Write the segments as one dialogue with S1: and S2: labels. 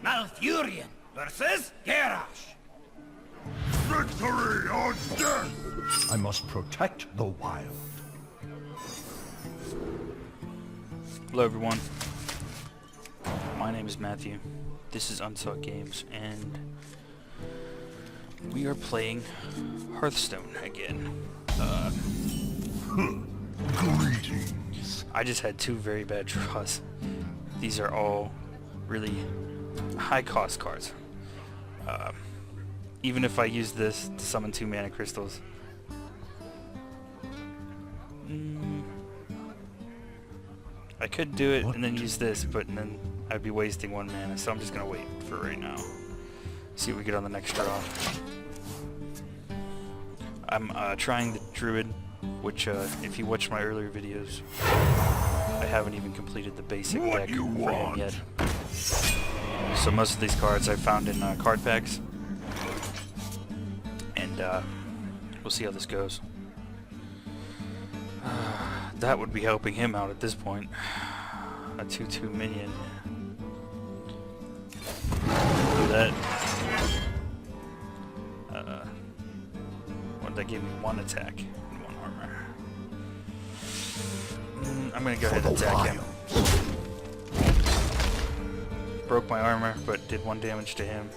S1: Malfurion versus Garrosh.
S2: Victory or death! I must protect the wild.
S3: Hello everyone, my name is Matthew, this is Unsought Games, and we are playing Hearthstone again.
S2: Greetings.
S3: I just had two very bad draws. These are all really high cost cards. Even if I use this to summon 2 mana crystals, I could do it and then use this, but then I'd be wasting 1 mana, so I'm just gonna wait for right now. See what we get on the next draw. I'm trying the Druid, which if you watch my earlier videos, I haven't even completed the basic deck for him yet. So most of these cards I found in card packs, and we'll see how this goes. That would be helping him out at this point. A 2/2 minion. Do that. That gave me 1 attack and 1 armor. I'm gonna go ahead and attack him. Broke my armor, but did 1 damage to him.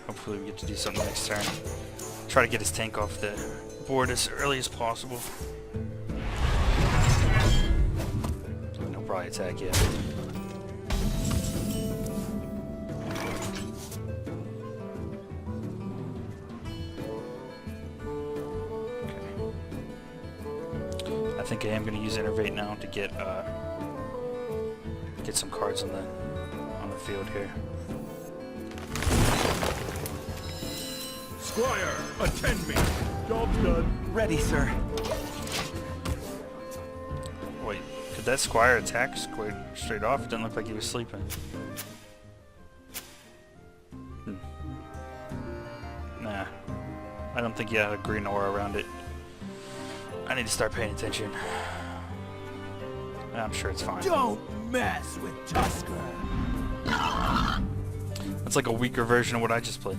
S3: Hopefully we get to do something next turn. Try to get his tank off the board as early as possible. No probably attack yet. I think I am going to use Innervate now to get some cards on the field here.
S2: Squire, attend me. Job's done.
S1: Ready, sir.
S3: Wait, could that Squire attack straight off? It didn't look like he was sleeping. Nah, I don't think he had a green aura around it. I need to start paying attention. I'm sure it's fine.
S1: Don't mess with Tusker.
S3: That's like a weaker version of what I just played.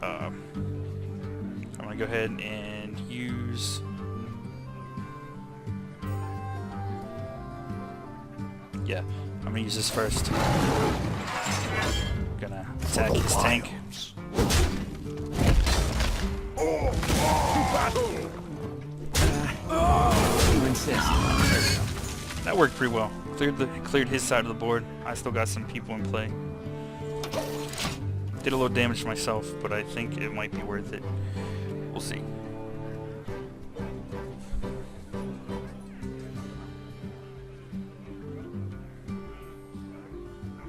S3: I'm gonna go ahead and use I'm gonna use this first. I'm gonna attack his tank.
S1: You insist.
S3: That worked pretty well. Cleared his side of the board. I still got some people in play. Did a little damage to myself, but I think it might be worth it. We'll see.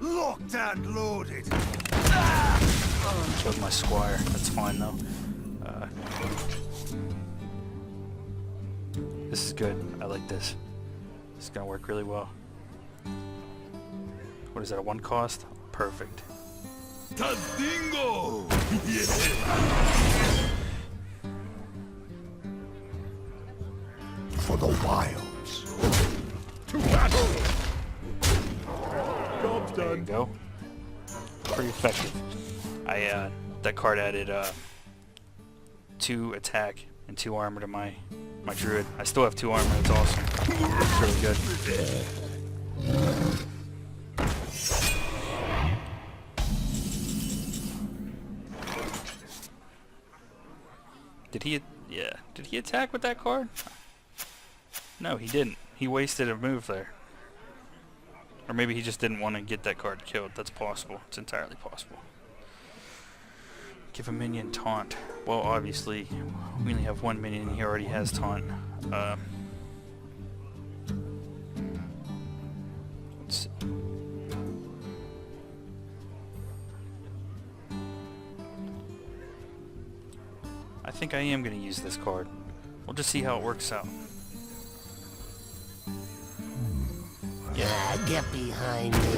S2: Locked and loaded.
S3: Killed my Squire. That's fine though. This is good. I like this. This is gonna work really well. What is that? A 1 cost? Perfect.
S2: Tadingo! For the wilds. To battle! Job's
S3: There you
S2: done.
S3: go. Pretty effective. That card added 2 attack and 2 armor to my Druid. I still have 2 armor. That's awesome. It's really good. Did he attack with that card? No, he didn't. He wasted a move there. Or maybe he just didn't want to get that card killed. That's possible. It's entirely possible. Give a minion taunt. Well, obviously, we only have 1 minion and he already has taunt. Let's see. I think I am going to use this card. We'll just see how it works out.
S4: Yeah, get behind me.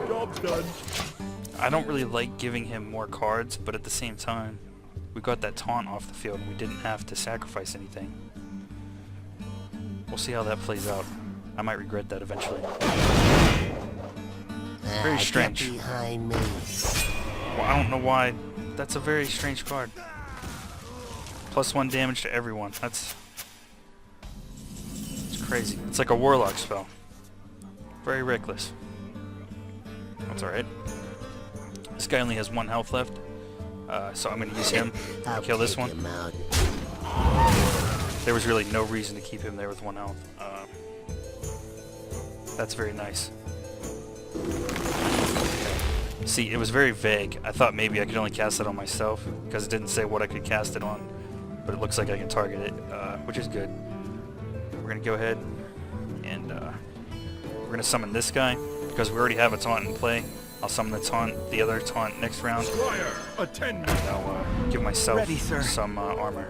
S2: Job's done.
S3: I don't really like giving him more cards, but at the same time, we got that taunt off the field and we didn't have to sacrifice anything. We'll see how that plays out. I might regret that eventually. Very strange.
S4: Get behind me.
S3: Well, I don't know why. That's a very strange card. +1 damage to everyone. It's crazy. It's like a warlock spell. Very reckless. That's alright. This guy only has 1 health left, so I'm going to use him to kill this one. There was really no reason to keep him there with 1 health. That's very nice. See, it was very vague. I thought maybe I could only cast it on myself, because it didn't say what I could cast it on. But it looks like I can target it, which is good. We're going to go ahead and we're going to summon this guy, because we already have a taunt in play. I'll summon the other taunt next round. And I'll give myself some armor.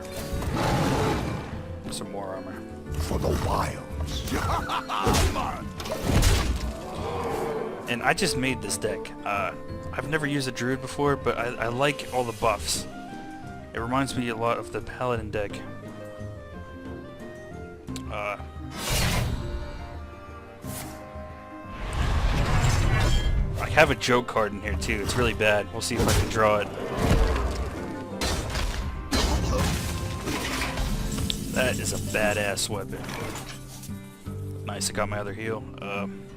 S3: Some more armor.
S2: For the wilds.
S3: And I just made this deck. I've never used a Druid before, but I like all the buffs. It reminds me a lot of the Paladin deck. I have a joke card in here too. It's really bad. We'll see if I can draw it. That is a badass weapon. Nice, I got my other heal. I'm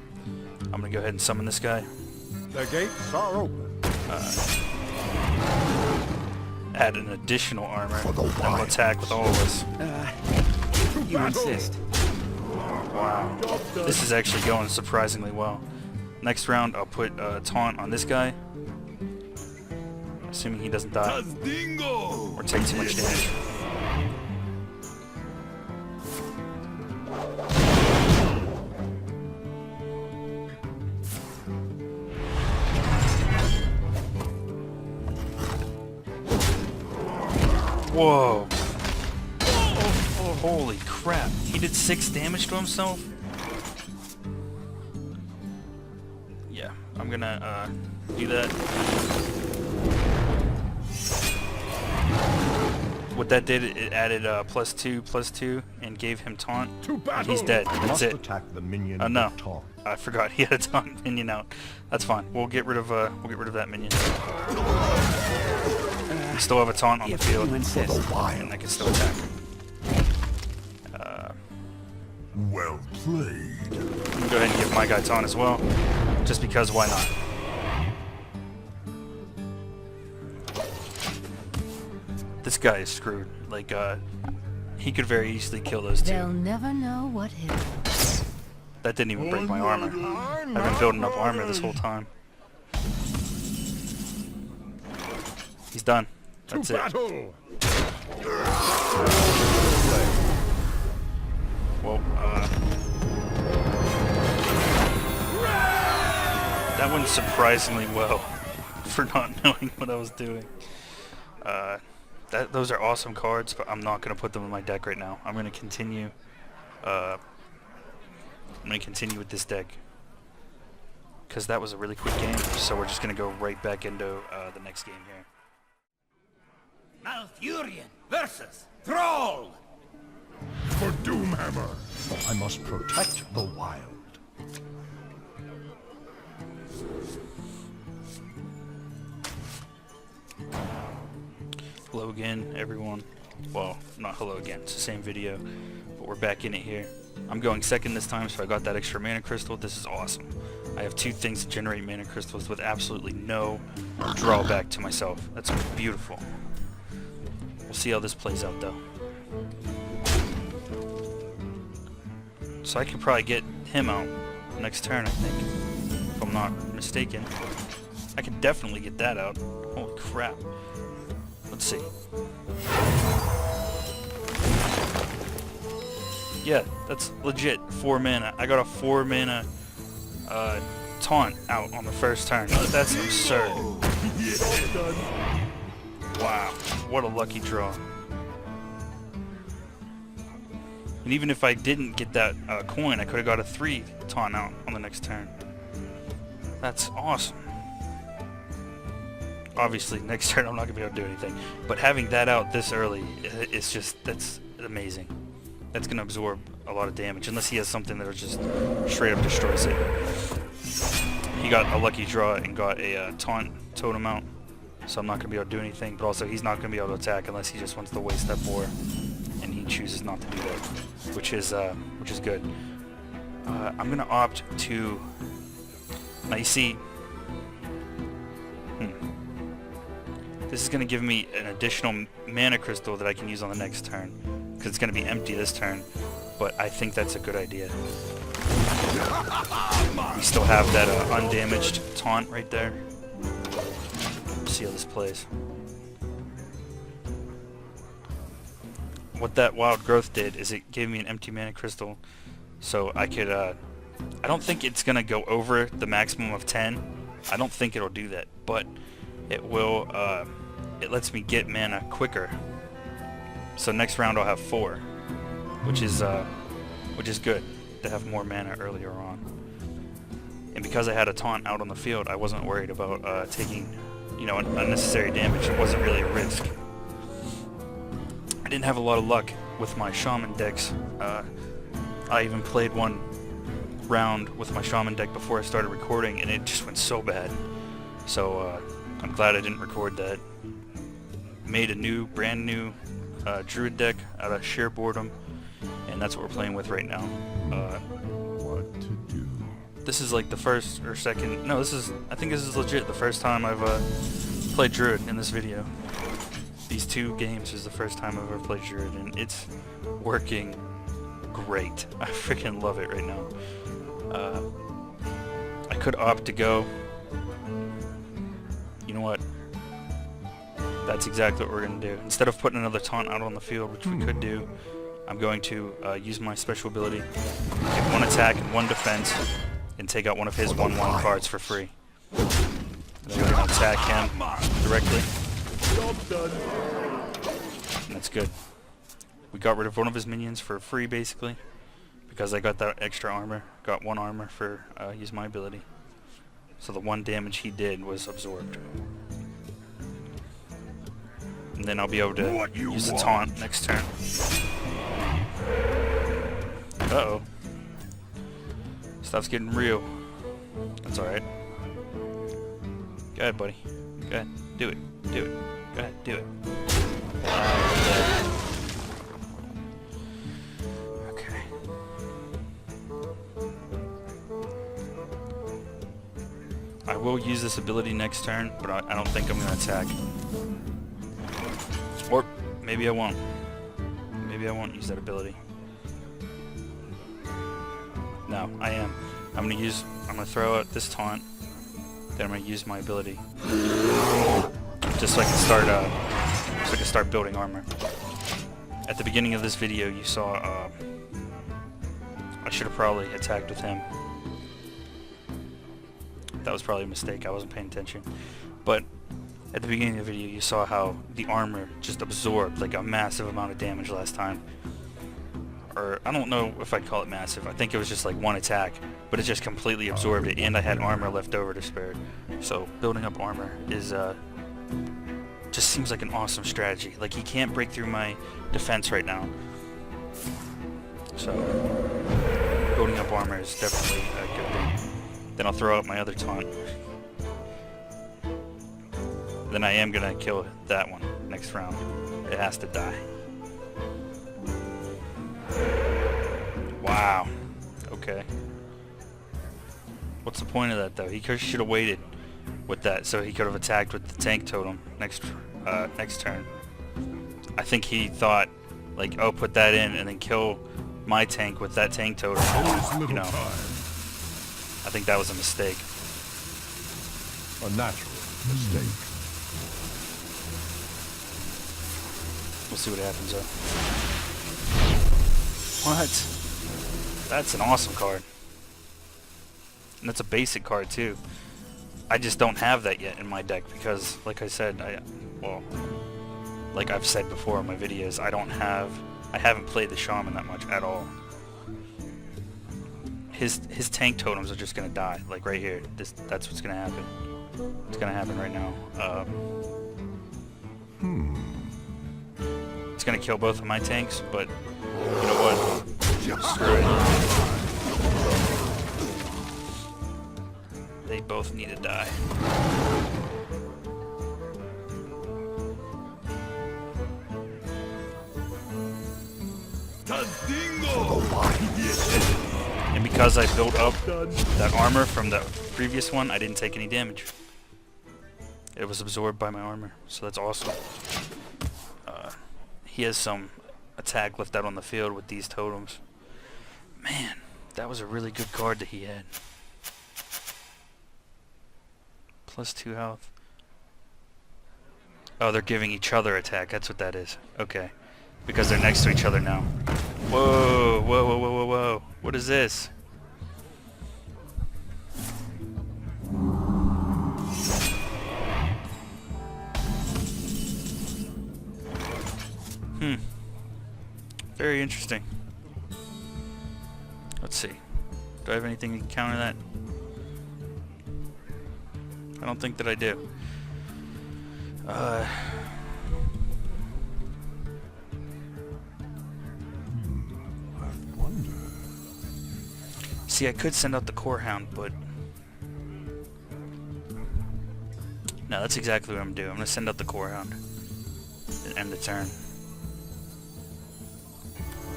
S3: gonna go ahead and summon this guy.
S2: The gates are open.
S3: Add an additional armor and we'll attack with all of us.
S1: You insist.
S3: Wow. This is actually going surprisingly well. Next round, I'll put taunt on this guy. Assuming he doesn't die. Or take too much damage. Whoa. Oh, holy crap. He did 6 damage to himself? Yeah, I'm gonna do that. What that did, it added +2/+2 and gave him taunt. And he's dead. That's it.
S2: Attack the minion
S3: No.
S2: with taunt.
S3: I forgot he had a taunt minion out. That's fine. We'll get rid of that minion. We still have a taunt on the field, and I can still attack him.
S2: Well played.
S3: I'm gonna go ahead and give my guy taunt as well, just because why not? This guy is screwed. Like, he could very easily kill those two.
S4: They'll never know what hit them.
S3: That didn't even break my armor. I've been building up armor this whole time. He's done. That's it. Well, that went surprisingly well for not knowing what I was doing. Those are awesome cards, but I'm not going to put them in my deck right now. I'm going to continue. I'm going to continue with this deck because that was a really quick game. So we're just going to go right back into the next game here.
S1: Malfurion versus Thrall.
S2: For Doomhammer. I must protect the wild.
S3: Hello again, everyone. Well, not hello again. It's the same video, but we're back in it here. I'm going second this time, so I got that extra mana crystal. This is awesome. I have 2 things to generate mana crystals with absolutely no drawback to myself. That's beautiful. We'll see how this plays out, though. So I could probably get him out next turn, I think, if I'm not mistaken. I could definitely get that out. Holy crap. Let's see. Yeah, that's legit. 4 mana. I got a 4 mana taunt out on the first turn. That's absurd. Wow, what a lucky draw. And even if I didn't get that coin, I could have got a 3 taunt out on the next turn. That's awesome. obviously next turn I'm not gonna be able to do anything. But having that out this early, it's just, that's amazing. That's gonna absorb a lot of damage, unless he has something that'll just straight up destroys it. He got a lucky draw and got a taunt totem out, so I'm not gonna be able to do anything. But also, he's not gonna be able to attack unless he just wants to waste that boar, and he chooses not to do that, which is good. I'm gonna opt to. Now you see, this is gonna give me an additional mana crystal that I can use on the next turn, because it's gonna be empty this turn. But I think that's a good idea. We still have that undamaged taunt right there. Let's see how this plays. What that wild growth did is it gave me an empty mana crystal, so I could. I don't think it's gonna go over the maximum of 10. I don't think it'll do that, but it will. It lets me get mana quicker. So next round I'll have 4, which is good to have more mana earlier on. And because I had a taunt out on the field, I wasn't worried about taking, unnecessary damage. It wasn't really a risk. I didn't have a lot of luck with my shaman decks. I even played one round with my shaman deck before I started recording, and it just went so bad. So I'm glad I didn't record that. Made a brand new Druid deck out of sheer boredom, and that's what we're playing with right now.
S2: What to do?
S3: This is like the first or second. No, I think this is legit the first time I've played Druid in this video. These 2 games is the first time I've ever played Druid, and it's working great. I freaking love it right now. I could opt to go. You know what? That's exactly what we're going to do. Instead of putting another taunt out on the field, which we could do, I'm going to use my special ability, get 1 attack and 1 defense, and take out one of his 1/1 cards for free. And then we're going to attack him directly. And that's good. We got rid of one of his minions for free, basically, because I got that extra armor. Got 1 armor for use my ability. So the 1 damage he did was absorbed. And then I'll be able to use the taunt next turn. Uh-oh. Stuff's getting real. That's alright. Go ahead, buddy. Go ahead. Do it. Do it. Go ahead. Do it. Okay. I will use this ability next turn, but I don't think I'm going to attack. Or maybe I won't. Maybe I won't use that ability. No, I am. I'm gonna throw out this taunt. Then I'm gonna use my ability. Just so I can start building armor. At the beginning of this video you saw I should have probably attacked with him. That was probably a mistake. I wasn't paying attention. But at the beginning of the video you saw how the armor just absorbed like a massive amount of damage last time. Or I don't know if I'd call it massive. I think it was just like 1 attack, but it just completely absorbed it, and I had armor left over to spare. So building up armor is just seems like an awesome strategy. Like he can't break through my defense right now. So building up armor is definitely a good thing. Then I'll throw out my other taunt. Then I am gonna kill that one next round. It has to die. Wow. Okay. What's the point of that though? He should have waited with that, so he could have attacked with the tank totem next turn. I think he thought like, oh, put that in and then kill my tank with that tank totem. You know, I think that was a mistake.
S2: A natural mistake.
S3: We'll see what happens though. What? That's an awesome card. And that's a basic card too. I just don't have that yet in my deck because, like I said, like I've said before in my videos, I haven't played the Shaman that much at all. his tank totems are just gonna die, like right here. That's what's gonna happen. It's gonna happen right now. It's gonna kill both of my tanks, but you know what? Screw it. They both need to die. And because I built up that armor from the previous one, I didn't take any damage. It was absorbed by my armor, so that's awesome. He has some attack left out on the field with these totems. Man, that was a really good card that he had. +2 health. Oh, they're giving each other attack. That's what that is. Okay. Because they're next to each other now. Whoa, whoa, whoa, whoa, whoa, whoa. What is this? Very interesting. Let's see. Do I have anything to counter that? I don't think that I do. See, I could send out the Core Hound, but no, that's exactly what I'm gonna do. I'm gonna send out the Core Hound and end the turn.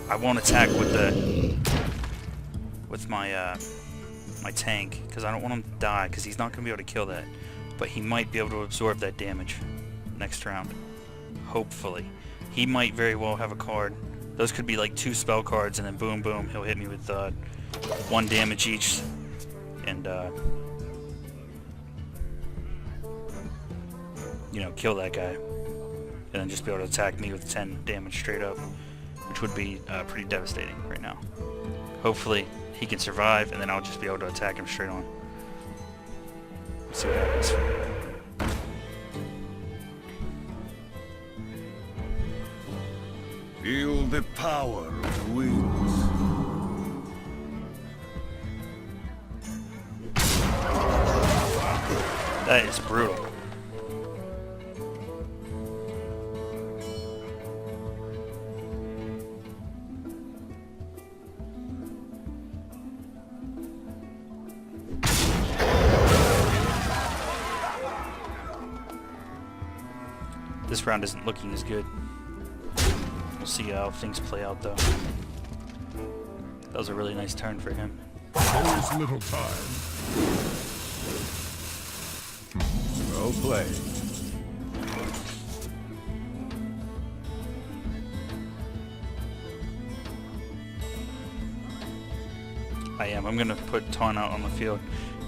S3: I won't attack with my my tank because I don't want him to die because he's not gonna be able to kill that, but he might be able to absorb that damage next round. Hopefully, he might very well have a card. Those could be like 2 spell cards, and then boom, boom, he'll hit me with 1 damage each, and you know, kill that guy, and then just be able to attack me with 10 damage straight up, which would be pretty devastating right now. Hopefully he can survive, and then I'll just be able to attack him straight on. Let's see what happens.
S1: Feel the power of the winds.
S3: That is brutal. This round isn't looking as good. We'll see how things play out, though. That was a really nice turn for him.
S2: There's little time. Well played.
S3: I am. I'm gonna put Taunt out on the field.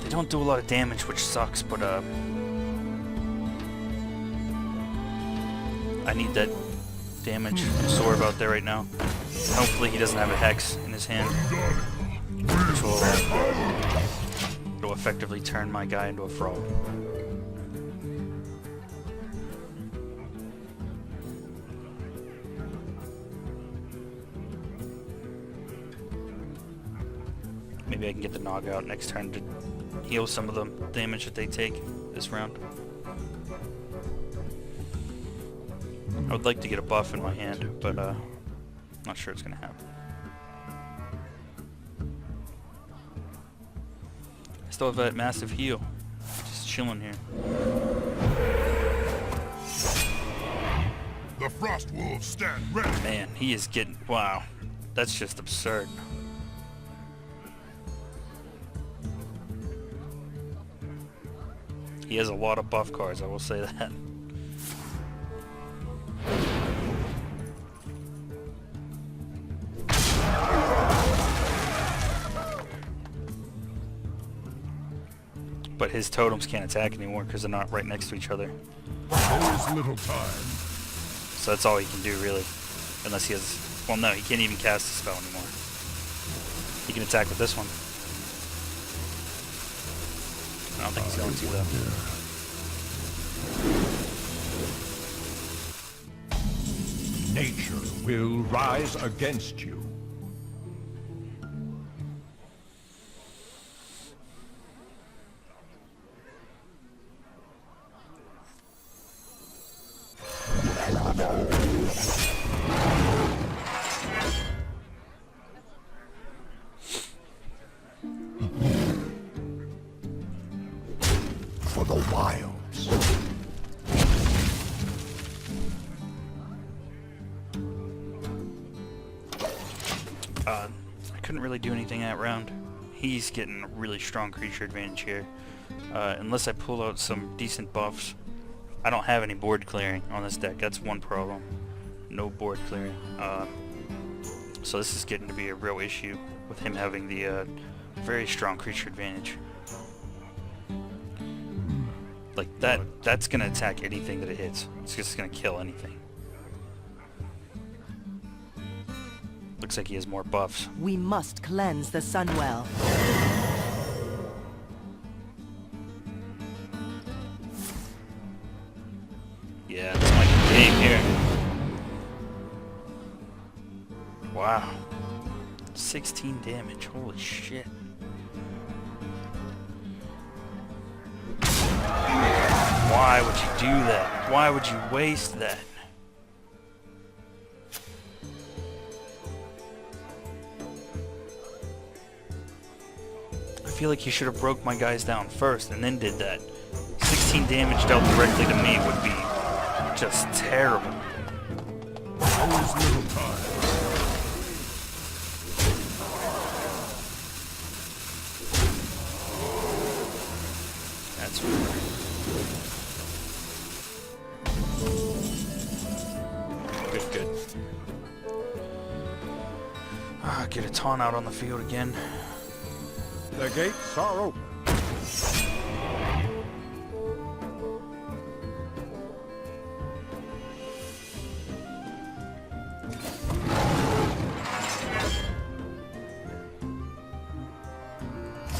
S3: They don't do a lot of damage, which sucks, but I need that damage absorb out there right now. Hopefully he doesn't have a Hex in his hand, which will effectively turn my guy into a frog. Maybe I can get the Nog out next turn to heal some of the damage that they take this round. I would like to get a buff in my hand, but not sure it's gonna happen. I still have that massive heal, just chilling here.
S2: The Frost Wolves stand ready.
S3: Man, he is getting, wow, that's just absurd. He has a lot of buff cards, I will say that. But his totems can't attack anymore because they're not right next to each other.
S2: There's little time.
S3: So that's all he can do, really. Unless he has... Well, no, he can't even cast a spell anymore. He can attack with this one. I don't think he's going to, though.
S2: Nature will rise against you. For the wilds.
S3: I couldn't really do anything that round. He's getting a really strong creature advantage here. Unless I pull out some decent buffs. I don't have any board clearing on this deck. That's one problem. No board clearing. So this is getting to be a real issue with him having the very strong creature advantage. Like that's gonna attack anything that it hits. It's just gonna kill anything. Looks like he has more buffs.
S5: We must cleanse the Sunwell.
S3: Yeah, it's like a game here. Wow. 16 damage. Holy shit. Why would you do that? Why would you waste that? I feel like you should have broke my guys down first and then did that. 16 damage dealt directly to me would be just terrible.
S2: Always little time.
S3: That's weird. Good. Get a taunt out on the field again.
S2: The gates are open.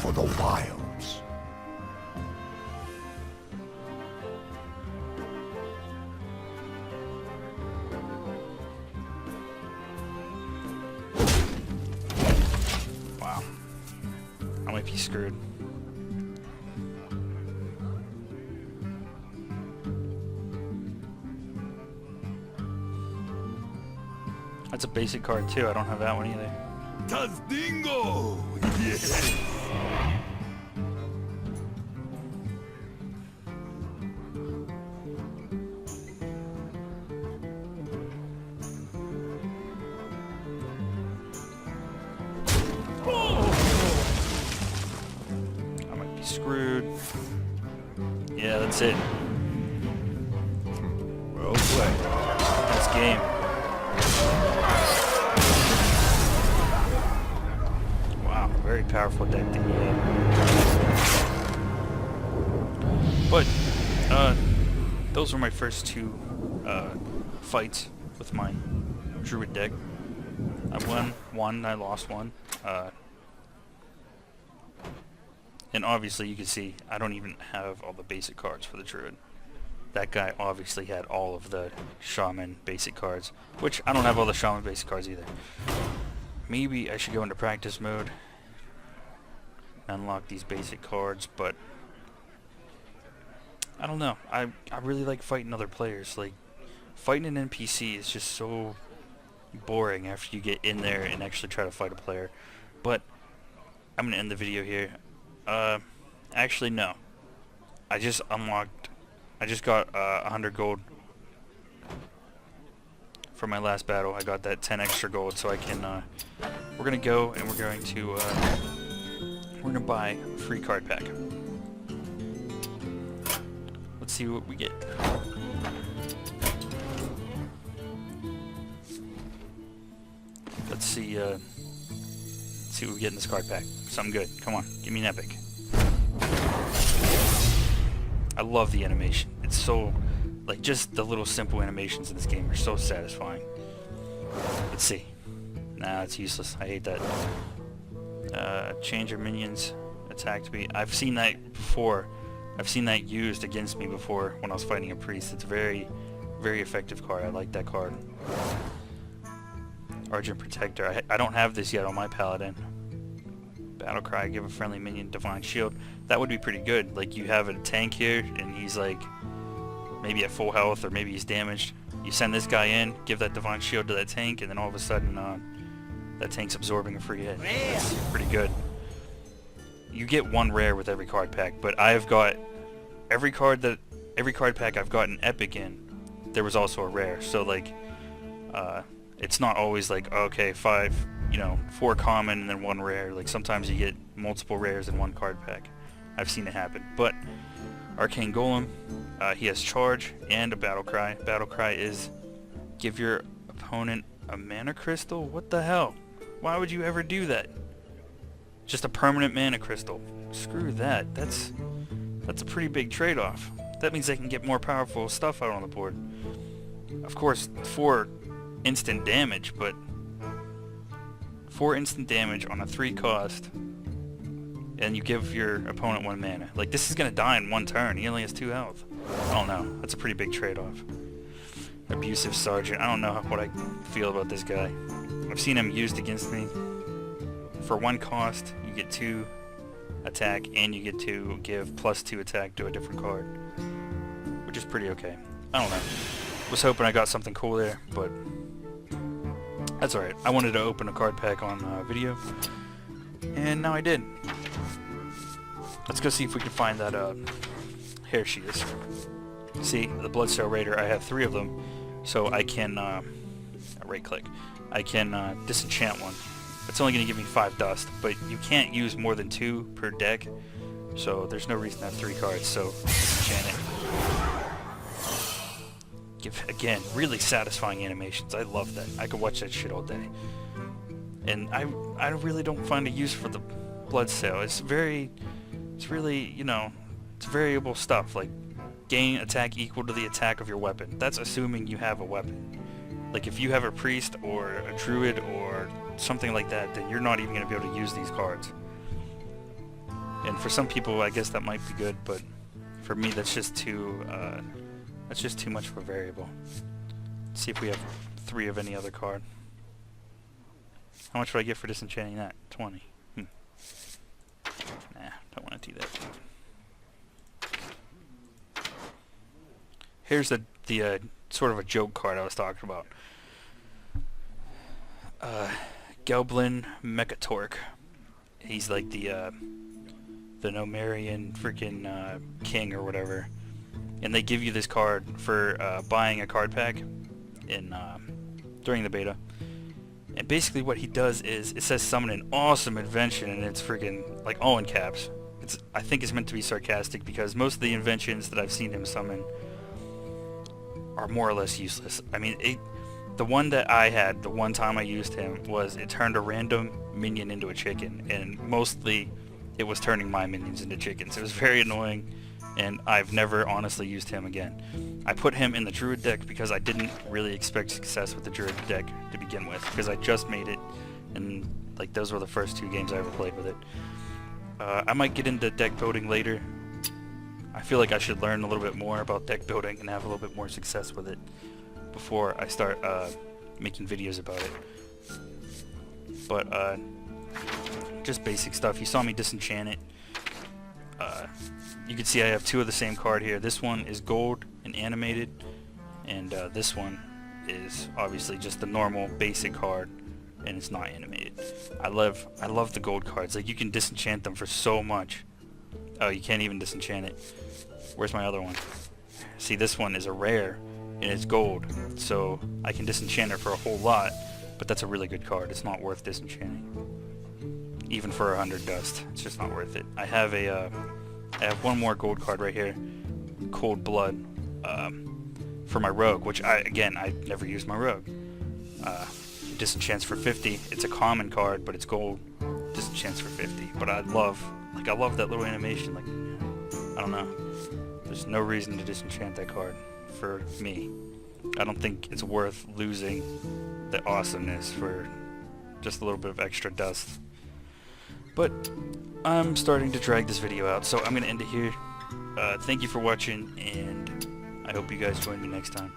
S2: For the wilds.
S3: Wow. I might be screwed. That's a basic card too. I don't have that one either.
S1: Tazdingo! Yes!
S3: I might be screwed. Yeah, that's it.
S2: Well played.
S3: That's game. Wow, very powerful deck that you have. But, those were my first two fights with my Druid deck. I won one, I lost one. And obviously you can see I don't even have all the basic cards for the Druid. That guy obviously had all of the Shaman basic cards, which I don't have all the Shaman basic cards either. Maybe I should go into practice mode, unlock these basic cards, but I don't know. I really like fighting other players. Like, fighting an NPC is just so boring after you get in there and actually try to fight a player. But I'm gonna end the video here. Actually no. I just got 100 gold for my last battle. I got that 10 extra gold, so I can we're gonna go and we're gonna buy a free card pack. Let's see what we get. Let's see what we get in this card pack. Something good. Come on, give me an epic. I love the animation. It's so, like, just the little simple animations in this game are so satisfying. Let's see. Nah, it's useless. I hate that. Change your minions attack to be. I've seen that before. I've seen that used against me before when I was fighting a priest. It's a very, very effective card. I like that card. Argent Protector. I don't have this yet on my paladin. Battle Cry, give a friendly minion Divine Shield. That would be pretty good. Like, you have a tank here and he's like maybe at full health or maybe he's damaged. You send this guy in, give that Divine Shield to that tank, and then all of a sudden that tank's absorbing a free hit. That's pretty good. You get one rare with every card pack, but I've got every card pack I've gotten epic in, there was also a rare. So like, it's not always like, okay, 4 common and then 1 rare. Like sometimes you get multiple rares in 1 card pack. I've seen it happen. But Arcane Golem, he has charge and a battle cry. Battle cry is give your opponent a mana crystal. What the hell? Why would you ever do that? Just a permanent mana crystal. Screw that. That's a pretty big trade-off. That means they can get more powerful stuff out on the board. Of course, 4 instant damage, but 4 instant damage on a 3 cost, and you give your opponent 1 mana. Like, this is gonna die in 1 turn. He only has 2 health. I don't know. That's a pretty big trade-off. Abusive Sergeant. I don't know what I feel about this guy. I've seen him used against me. For 1 cost, you get 2 attack, and you get to give +2 attack to a different card, which is pretty okay. I don't know. Was hoping I got something cool there, but that's alright. I wanted to open a card pack on video, and now I did. Let's go see if we can find that hair she is. See, the Bloodsail Raider, I have 3 of them, so I can right click. I can disenchant one. It's only going to give me 5 dust, but you can't use more than 2 per deck, so there's no reason to have 3 cards, so disenchant it. Give, again, really satisfying animations. I love that. I could watch that shit all day. And I really don't find a use for the Bloodsail. It's really, you know, it's variable stuff, like gain attack equal to the attack of your weapon. That's assuming you have a weapon. Like if you have a priest or a druid or something like that, then you're not even going to be able to use these cards. And for some people, I guess that might be good, but for me, that's just too much of a variable. Let's see if we have 3 of any other card. How much would I get for disenchanting that? 20. Nah, don't want to do that. Here's the sort of a joke card I was talking about. Goblin Mechatork. He's like the Nomarian freaking king or whatever. And they give you this card for buying a card pack in during the beta. And basically what he does is, it says summon an awesome invention, and it's freaking like all in caps. I think it's meant to be sarcastic because most of the inventions that I've seen him summon are more or less useless. I mean, the one that I had, the one time I used him, was it turned a random minion into a chicken, and mostly it was turning my minions into chickens. It was very annoying, and I've never honestly used him again. I put him in the Druid deck because I didn't really expect success with the Druid deck to begin with, because I just made it, and like those were the first 2 games I ever played with it. I might get into deck building later. I feel like I should learn a little bit more about deck building and have a little bit more success with it before I start making videos about it. But just basic stuff. You saw me disenchant it. You can see I have 2 of the same card here. This one is gold and animated, and this one is obviously just the normal basic card, and it's not animated. I love the gold cards. Like, you can disenchant them for so much. Oh, you can't even disenchant it. Where's my other one? See, this one is a rare, and it's gold, so I can disenchant it for a whole lot, but that's a really good card. It's not worth disenchanting. Even for 100 dust, it's just not worth it. I have I have 1 more gold card right here, Cold Blood, for my rogue, which I never used my rogue. Disenchants for 50. It's a common card, but it's gold. Disenchants for 50. But I love that little animation. Like, I don't know. There's no reason to disenchant that card for me. I don't think it's worth losing the awesomeness for just a little bit of extra dust. But I'm starting to drag this video out, so I'm going to end it here. Thank you for watching, and I hope you guys join me next time.